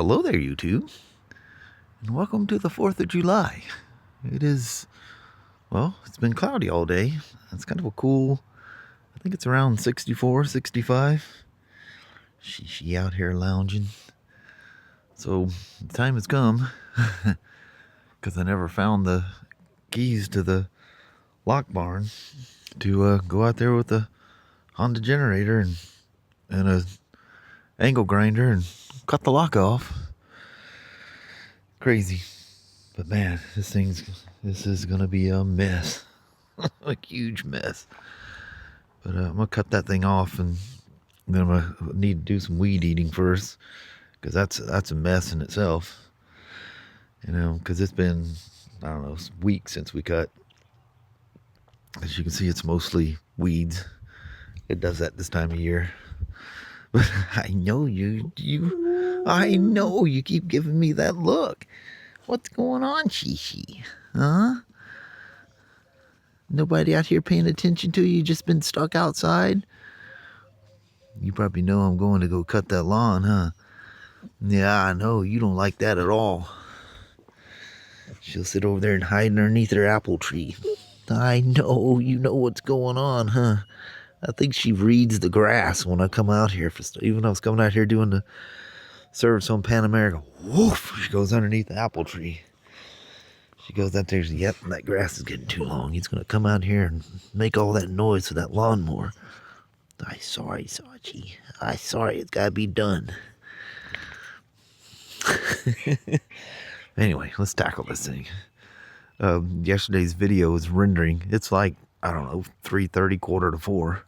Hello there, YouTube, and welcome to the 4th of July. It is, well, it's been cloudy all day. It's kind of a cool, I think it's around 64, 65. She out here lounging. So, the time has come, because I never found the keys to the lock barn to go out there with the Honda generator and a angle grinder and cut the lock off. Crazy. But man, this is gonna be a mess. A huge mess. But I'm gonna cut that thing off, and then I'm gonna need to do some weed eating first, because that's a mess in itself. You know, because it's been, I don't know, weeks since we cut. As you can see, it's mostly weeds. It does that this time of year. But I know I know you keep giving me that look. What's going on, Shishi? Huh? Nobody out here paying attention to you? Just been stuck outside? You probably know I'm going to go cut that lawn, huh? Yeah, I know. You don't like that at all. She'll sit over there and hide underneath her apple tree. I know. You know what's going on, huh? I think she reads the grass when I come out here. Even when I was coming out here doing the service on PanAm, woof, she goes underneath the apple tree. She goes out there and says, yep, that grass is getting too long. He's going to come out here and make all that noise with that lawnmower. I'm sorry, Sachi. I'm sorry. It's got to be done. Anyway, let's tackle this thing. Yesterday's video was rendering. It's like, I don't know, 3:30, quarter to 4.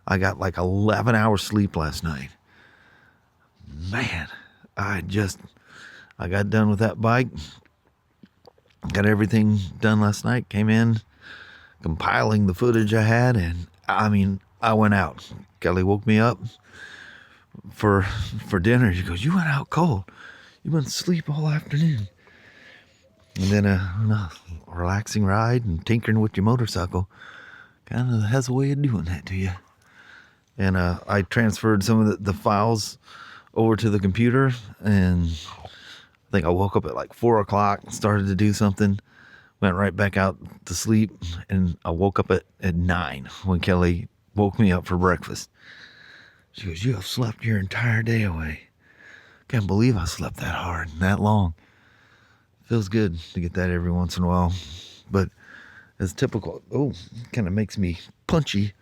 I got like 11 hours sleep last night. Man, I got done with that bike. Got everything done last night. Came in, compiling the footage I had, and I mean, I went out. Kelly woke me up for dinner. She goes, "You went out cold. You went to sleep all afternoon." And then a relaxing ride and tinkering with your motorcycle kind of has a way of doing that to you. And I transferred some of the files over to the computer, and I think I woke up at like 4 o'clock, started to do something, went right back out to sleep, and I woke up at 9 when Kelly woke me up for breakfast. She goes, "You have slept your entire day away." Can't believe I slept that hard and that long. Feels good to get that every once in a while. But as typical, kind of makes me punchy.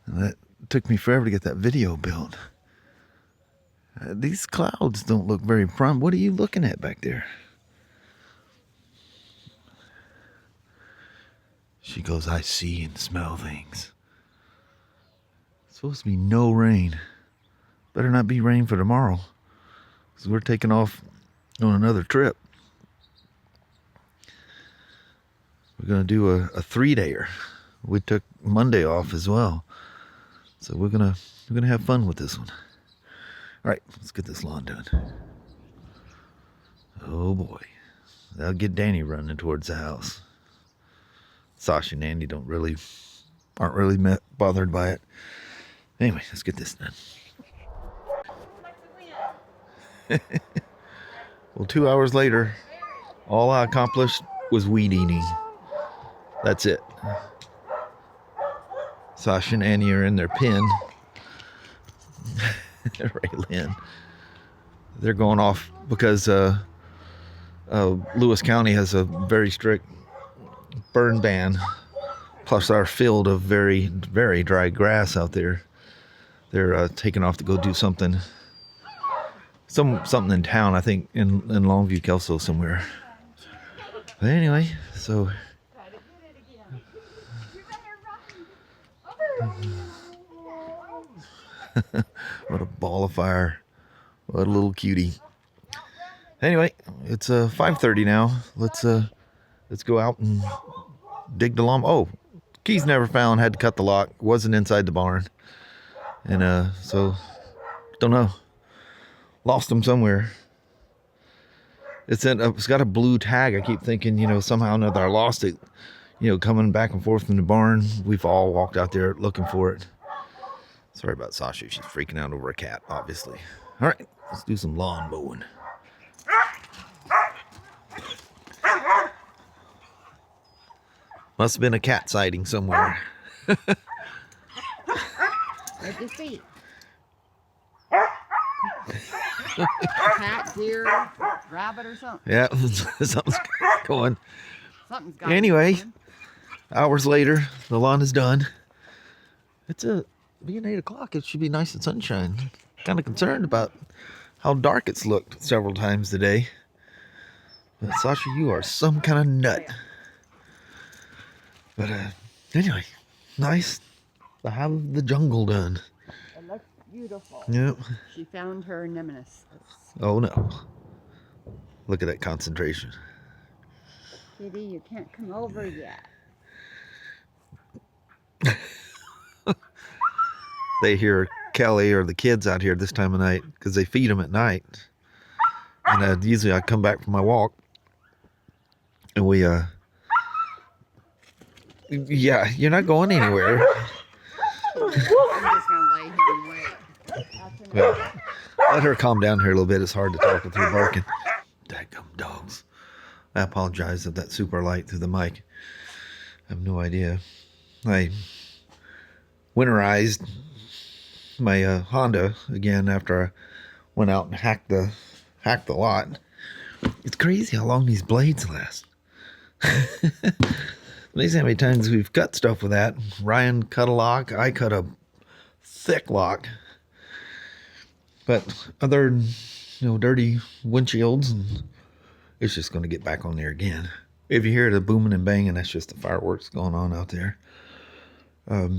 That took me forever to get that video built. These clouds don't look very prime. What are you looking at back there? She goes, "I see and smell things." It's supposed to be no rain. Better not be rain for tomorrow, because we're taking off on another trip. We're going to do a 3-dayer. We took Monday off as well. So we're gonna have fun with this one. All right, let's get this lawn done. Oh boy, that'll get Danny running towards the house. Sasha and Andy aren't really bothered by it. Anyway, let's get this done. Well, 2 hours later, all I accomplished was weed eating. That's it. Sasha and Annie are in their pen. Raylyn. They're going off because Lewis County has a very strict burn ban. Plus our field of very, very dry grass out there. They're taking off to go do something in town, I think in Longview, Kelso somewhere. But anyway, so what a ball of fire. What a little cutie. Anyway, it's 5:30 now. Let's go out and dig the lawn. Oh, keys never found. Had to cut the lock. Wasn't inside the barn. And so don't know. Lost them somewhere. It's got a blue tag. I keep thinking, somehow or another I lost it. Coming back and forth in the barn. We've all walked out there looking for it. Sorry about Sasha. She's freaking out over a cat, obviously. All right, let's do some lawn mowing. Must have been a cat sighting somewhere. With his feet. Cat, deer, rabbit, or something. Yeah, something's going. Something's got Anyway, going. hours later, the lawn is done. It's being 8 o'clock. It should be nice and sunshine. Kind of concerned about how dark it's looked several times today. But Sasha, you are some kind of nut. But anyway, nice to have the jungle done. It looks beautiful. Yep. She found her nemesis. Oh no. Look at that concentration. Kitty, you can't come over yet. They hear Kelly or the kids out here this time of night because they feed them at night. And usually I come back from my walk and we yeah, you're not going anywhere. I'm just gonna lay here and wait. Well, let her calm down here a little bit. It's hard to talk with her barking. Dadgum dogs. I apologize if that's super light through the mic. I have no idea. I winterized my Honda again after I went out and hacked the lot. It's crazy how long these blades last. Amazing how many times we've cut stuff with that. Ryan cut a lock. I cut a thick lock. But other, dirty windshields, and it's just going to get back on there again. If you hear the booming and banging, that's just the fireworks going on out there. But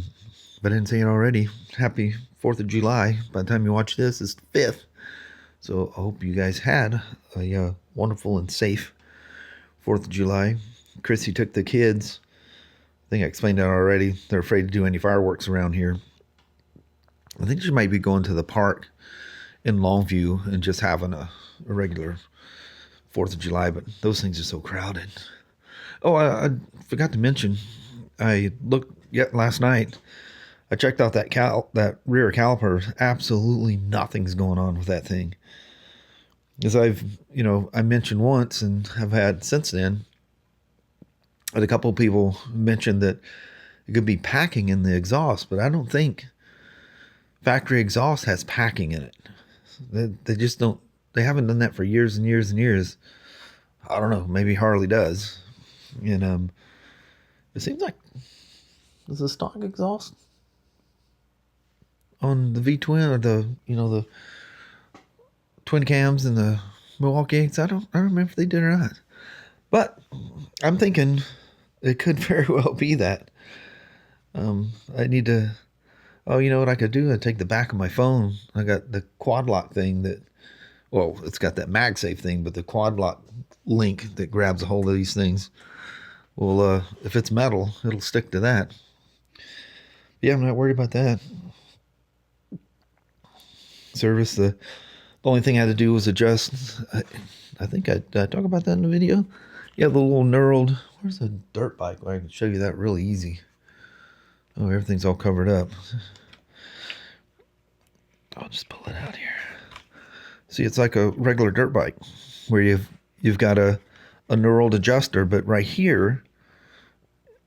I didn't say it already. Happy 4th of July. By the time you watch this, it's the 5th. So I hope you guys had a wonderful and safe 4th of July. Chrissy took the kids. I think I explained that already. They're afraid to do any fireworks around here. I think she might be going to the park in Longview and just having a regular 4th of July, but those things are so crowded. Oh, I forgot to mention, I looked last night. I checked out that rear caliper. Absolutely nothing's going on with that thing. As I mentioned once and have had since then, and a couple of people mentioned that it could be packing in the exhaust, but I don't think factory exhaust has packing in it. They just don't. They haven't done that for years and years and years. I don't know. Maybe Harley does. And it seems like there's a stock exhaust on the V-twin or the twin cams and the Milwaukee 8s. I don't remember if they did or not. But I'm thinking it could very well be that. I need to. Oh, you know what I could do? I'd take the back of my phone. I got the quad lock thing it's got that MagSafe thing, but the quad lock link that grabs a hold of these things. Well, if it's metal, it'll stick to that. Yeah, I'm not worried about that. Service, the only thing I had to do was adjust. I think I talk about that in the video. Yeah, the little knurled. Where's the dirt bike where I can show you that really easy? Oh, everything's all covered up. I'll just pull it out here. See, it's like a regular dirt bike where you've got a knurled adjuster, but right here,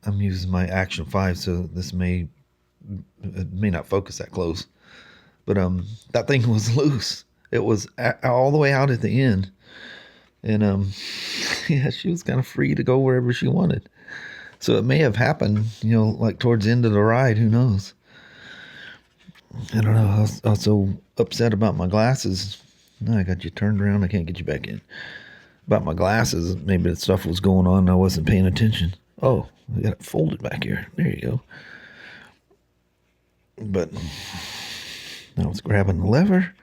I'm using my Action 5, so it may not focus that close. But that thing was loose. It was all the way out at the end. And yeah, she was kind of free to go wherever she wanted. So it may have happened, like towards the end of the ride. Who knows? I don't know. I was so upset about my glasses. No, I got you turned around. I can't get you back in. About my glasses. Maybe that stuff was going on and I wasn't paying attention. Oh, I got it folded back here. There you go. But I was grabbing the lever.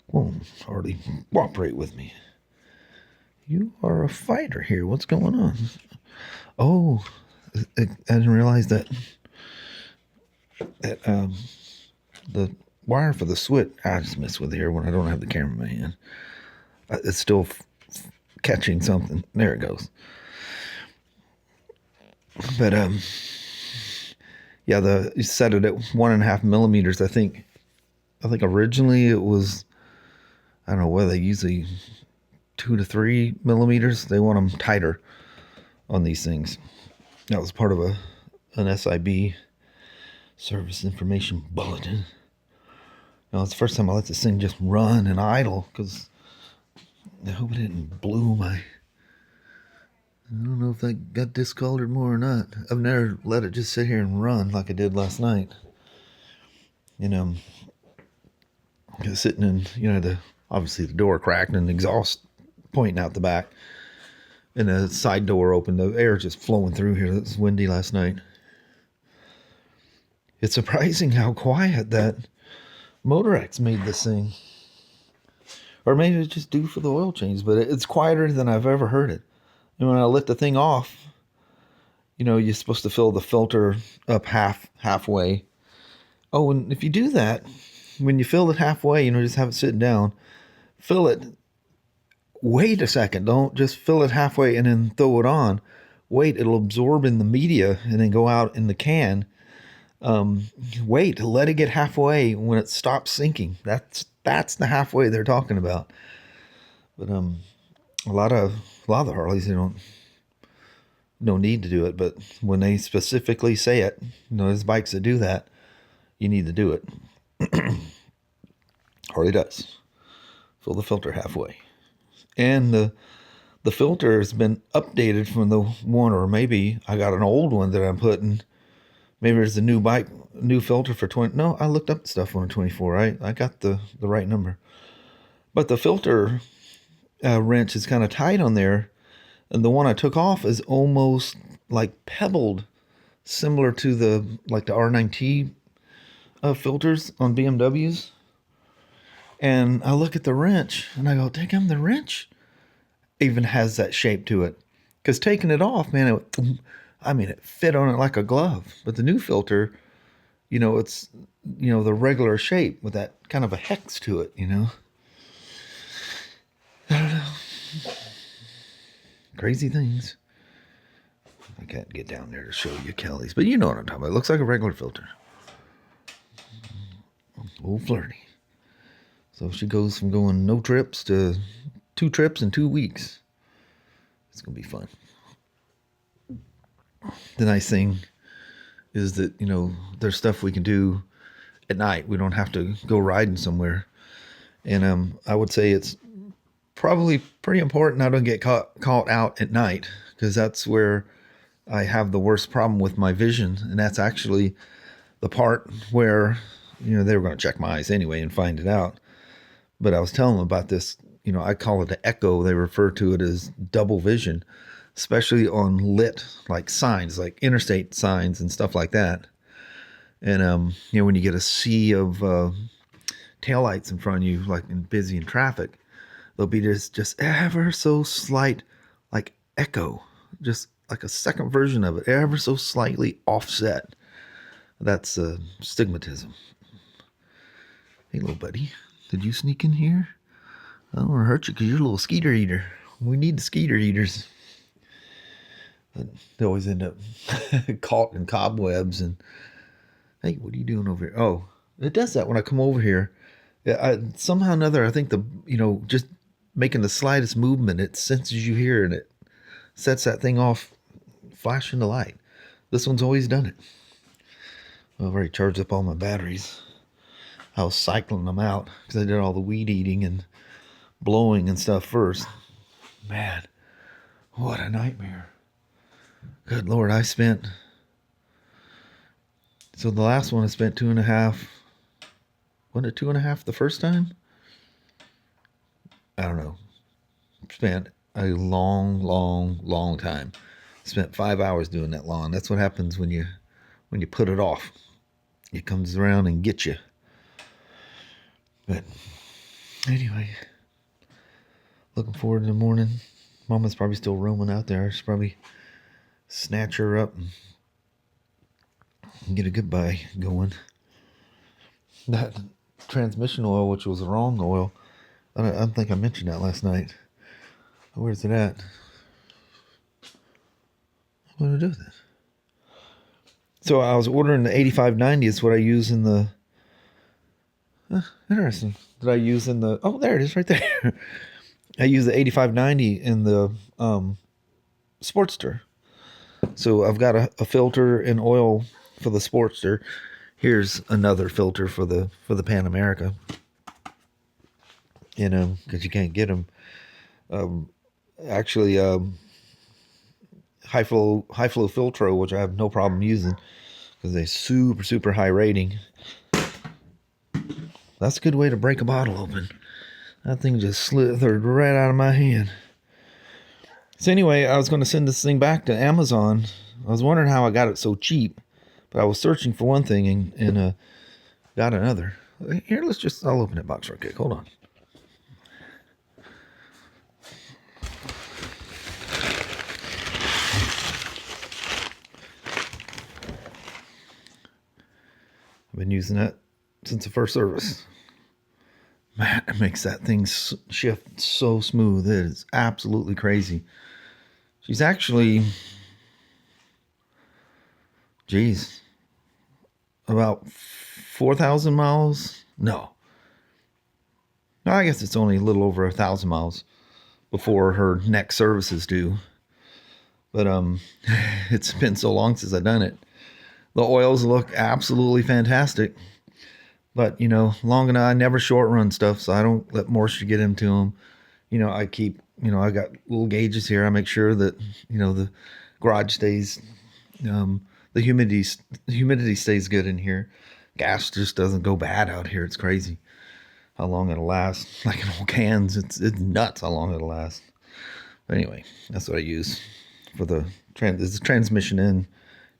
Won't hardly cooperate with me. You are a fighter here. What's going on? Oh, I didn't realize that the wire for the switch, I just mess with it here when I don't have the camera in my hand. It's still catching something. There it goes. But yeah, you set it at 1.5 millimeters. I think originally it was, I don't know whether they usually 2 to 3 millimeters. They want them tighter on these things. That was part of an SIB, Service Information Bulletin. Now, it's the first time I let this thing just run and idle, because I hope it didn't blow my... I don't know if that got discolored more or not. I've never let it just sit here and run like I did last night. Sitting in, obviously the door cracked and the exhaust pointing out the back. And the side door open, the air just flowing through here. It was windy last night. It's surprising how quiet that Motorex made this thing. Or maybe it's just due for the oil change, but it's quieter than I've ever heard it. And when I lit the thing off, you're supposed to fill the filter up halfway. Oh, and if you do that, when you fill it halfway, just have it sitting down, fill it. Wait a second. Don't just fill it halfway and then throw it on. Wait, it'll absorb in the media and then go out in the can. Wait, let it get halfway. When it stops sinking, that's the halfway they're talking about. But a lot of the Harleys, they don't need to do it. But when they specifically say it, there's bikes that do that. You need to do it. Harley does. Fill the filter halfway. And the filter has been updated from the one, or maybe I got an old one that I'm putting. Maybe there's a new filter for 20. No, I looked up stuff on a 24. I got the right number. But the filter wrench is kind of tight on there. And the one I took off is almost like pebbled, similar to the R9T filters on BMWs. And I look at the wrench and I go, damn, the wrench even has that shape to it. Because taking it off, man, it fit on it like a glove. But the new filter, it's, the regular shape with that kind of a hex to it, I don't know. Crazy things. I can't get down there to show you Kelly's, but you know what I'm talking about. It looks like a regular filter. Old FLiRTy. So she goes from going no trips to 2 trips in 2 weeks. It's going to be fun. The nice thing is that, there's stuff we can do at night. We don't have to go riding somewhere. And I would say it's probably pretty important I don't get caught out at night, because that's where I have the worst problem with my vision. And that's actually the part where, they were going to check my eyes anyway and find it out. But I was telling them about this, I call it an echo. They refer to it as double vision, especially on lit, like signs, like interstate signs and stuff like that. And, when you get a sea of taillights in front of you, like busy in traffic, there'll be just ever so slight, like echo, just like a second version of it, ever so slightly offset. That's stigmatism. Hey, little buddy. Did you sneak in here? I don't want to hurt you because you're a little skeeter eater. We need the skeeter eaters. But they always end up caught in cobwebs. And hey, what are you doing over here? Oh, it does that when I come over here. Somehow or another, I think just making the slightest movement, it senses you here and it sets that thing off, flashing the light. This one's always done it. I've already charged up all my batteries. I was cycling them out because I did all the weed eating and blowing and stuff first. Man, what a nightmare. Good Lord, so the last one I spent 2.5. Wasn't it 2.5 the first time? I don't know. Spent a long time. Spent 5 hours doing that lawn. That's what happens when you put it off. It comes around and gets you. But anyway, looking forward to the morning. Mama's probably still roaming out there. I should probably snatch her up and get a goodbye going. That transmission oil, which was the wrong oil, I don't think I mentioned that last night. Where's it at? What do I do with it? So I was ordering the 8590. It's what I use in the... interesting. Did I use in the... Oh, there it is right there. I use the 8590 in the Sportster. So I've got a filter and oil for the Sportster. Here's another filter for the Pan America. You know, because you can't get them. Actually, high flow filtro, which I have no problem using because they super high rating. That's a good way to break a bottle open. That thing just slithered right out of my hand. So anyway, I was going to send this thing back to Amazon. I was wondering how I got it so cheap, but I was searching for one thing and got another. Here, I'll open that box real quick. Hold on. I've been using that since the first service. Man, it makes that thing shift so smooth. It is absolutely crazy. She's actually, geez, about 4,000 miles. No, I guess it's only a little over 1,000 miles before her next service is due. But it's been so long since I've done it. The oils look absolutely fantastic. But, you know, long enough, I never short run stuff, so I don't let moisture get into them. You know, I keep, you know, I got little gauges here. I make sure that, you know, the garage stays, the humidity stays good in here. Gas just doesn't go bad out here. It's crazy how long it'll last. Like in old cans, it's nuts how long it'll last. But anyway, that's what I use for the transmission and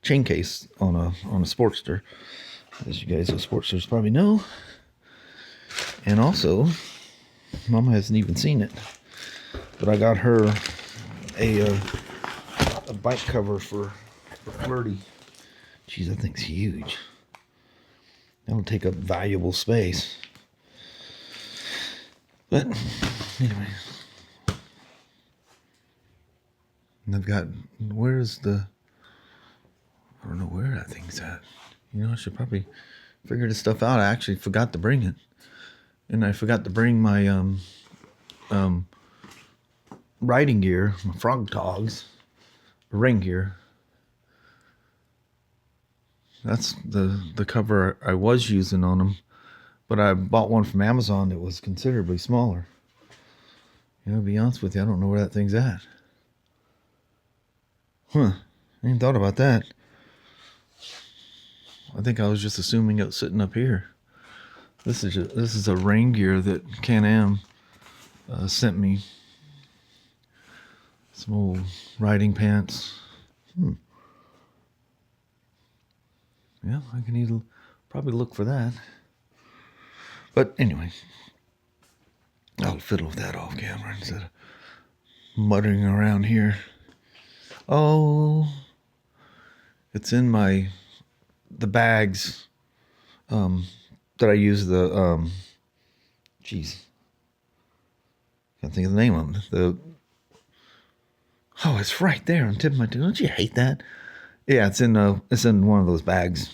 chain case on a Sportster, as you guys with Sportsters probably know. And also, Mama hasn't even seen it, but I got her a bike cover for FLiRTy. Jeez, that thing's huge. That'll take up valuable space. But anyway, and I've got, I don't know where that thing's at. You know, I should probably figure this stuff out. I actually forgot to bring it. And I forgot to bring my riding gear, my frog togs, ring gear. That's the cover I was using on them. But I bought one from Amazon that was considerably smaller. You know, to be honest with you, I don't know where that thing's at. Huh. I ain't thought about that. I think I was just assuming it was sitting up here. This is a rain gear that PanAm sent me. Some old riding pants. Yeah, I can probably look for that. But anyway, I'll fiddle with that off camera instead of muttering around here. Oh, it's in the bags that I use geez, can't think of the name of them. Oh, it's right there on the tip of my tongue. Don't you hate that? Yeah, it's in one of those bags.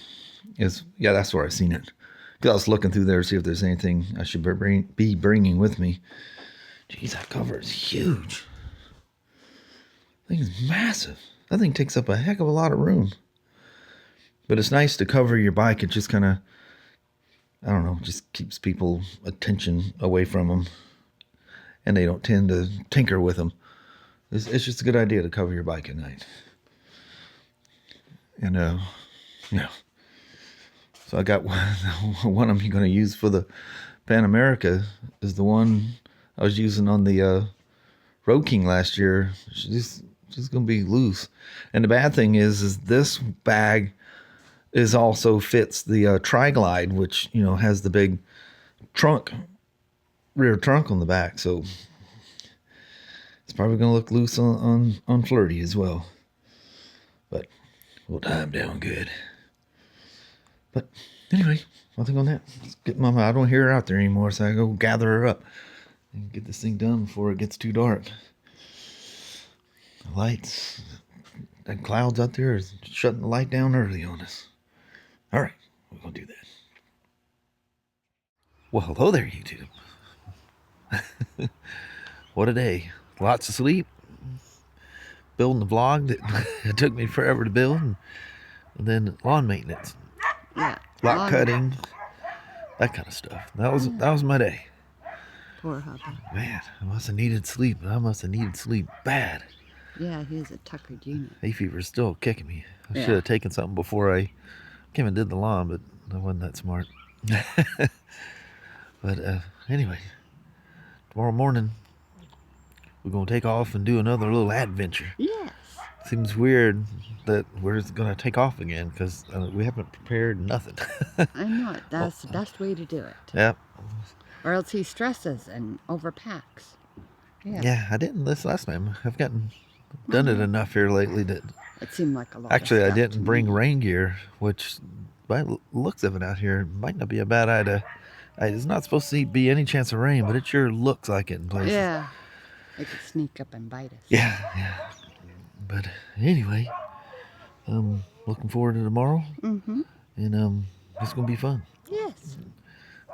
Yeah, that's where I seen it. Because I was looking through there to see if there's anything I should be bringing with me. Jeez, that cover is huge. That thing is massive. That thing takes up a heck of a lot of room. But it's nice to cover your bike. It just kind of, I don't know, just keeps people attention away from them. And they don't tend to tinker with them. It's just a good idea to cover your bike at night. And, yeah. So I got one I'm going to use for the Pan America is the one I was using on the Road King last year. She's going to be loose. And the bad thing is this bag also fits the Tri-Glide, which, you know, has the big rear trunk on the back. So it's probably going to look loose on FLiRTy as well. But we'll tie him down good. But anyway, nothing on that. Let's get Mama. I don't hear her out there anymore, so I go gather her up and get this thing done before it gets too dark. The lights, that clouds out there is shutting the light down early on us. All right, we're gonna do that. Well, hello there, YouTube. What a day. Lots of sleep. building the vlog that it took me forever to build, and then lawn maintenance, Yeah. lot cutting, that kind of stuff. That was my day. Poor hubby. Man, I must have needed sleep. I must have needed sleep bad. Yeah, he's a tuckered unit. Hay fever's still kicking me. I Yeah. should have taken something before I came and did the lawn, but I wasn't that smart. But anyway, tomorrow morning we're gonna take off and do another little adventure. Yes. Seems weird that we're gonna take off again because we haven't prepared nothing. I know it. That's the best way to do it. Yep. Or else he stresses and overpacks. Yeah. Yeah, I didn't this last time. I've done it enough here lately that It seemed like a lot. actually of I stuff didn't to bring me. rain gear, which by the looks of it out here might not be a bad idea. It's not supposed to be any chance of rain, but it sure looks like it in places. Yeah. They could sneak up and bite us. Yeah. But anyway, looking forward to tomorrow, Mm-hmm. and it's gonna be fun. Yes.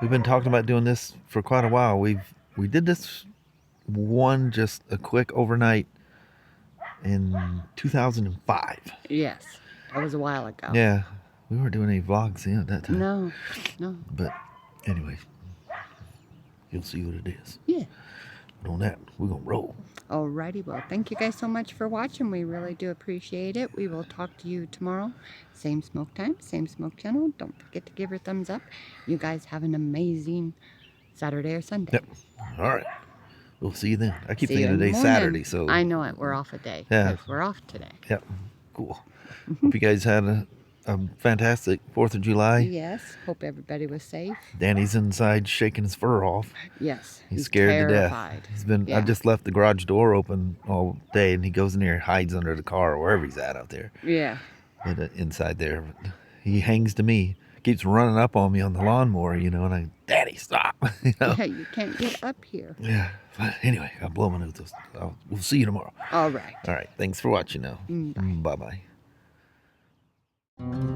We've been talking about doing this for quite a while. We did this one just a quick overnight in 2005. Yes. That was a while ago. Yeah, we weren't doing any vlogs then at that time. No. But anyway, you'll see what it is. Yeah. But on that, we're gonna roll. Alrighty, well, thank you guys so much for watching. We really do appreciate it. We will talk to you tomorrow. Same smoke time, same smoke channel. Don't forget to give your thumbs up. You guys have an amazing Saturday or Sunday. Yep. All right. We'll see you then. I keep See you thinking in the today's morning. Saturday, so I know it. We're off a day. Yeah. 'Cause we're off today. Yep. Cool. Hope you guys had a fantastic 4th of July. Yes. Hope everybody was safe. Danny's inside shaking his fur off. Yes. He's scared terrified. to death. He's been. Yeah. I just left the garage door open all day, and he goes in there and hides under the car or wherever he's at out there. Yeah. But inside there, he hangs to me. Keeps running up on me on the lawnmower, and I, Daddy, stop. Yeah, you can't get up here. Yeah. But anyway, I'll blow my nose. We'll see you tomorrow. All right. All right. Thanks for watching now. Bye. Bye-bye.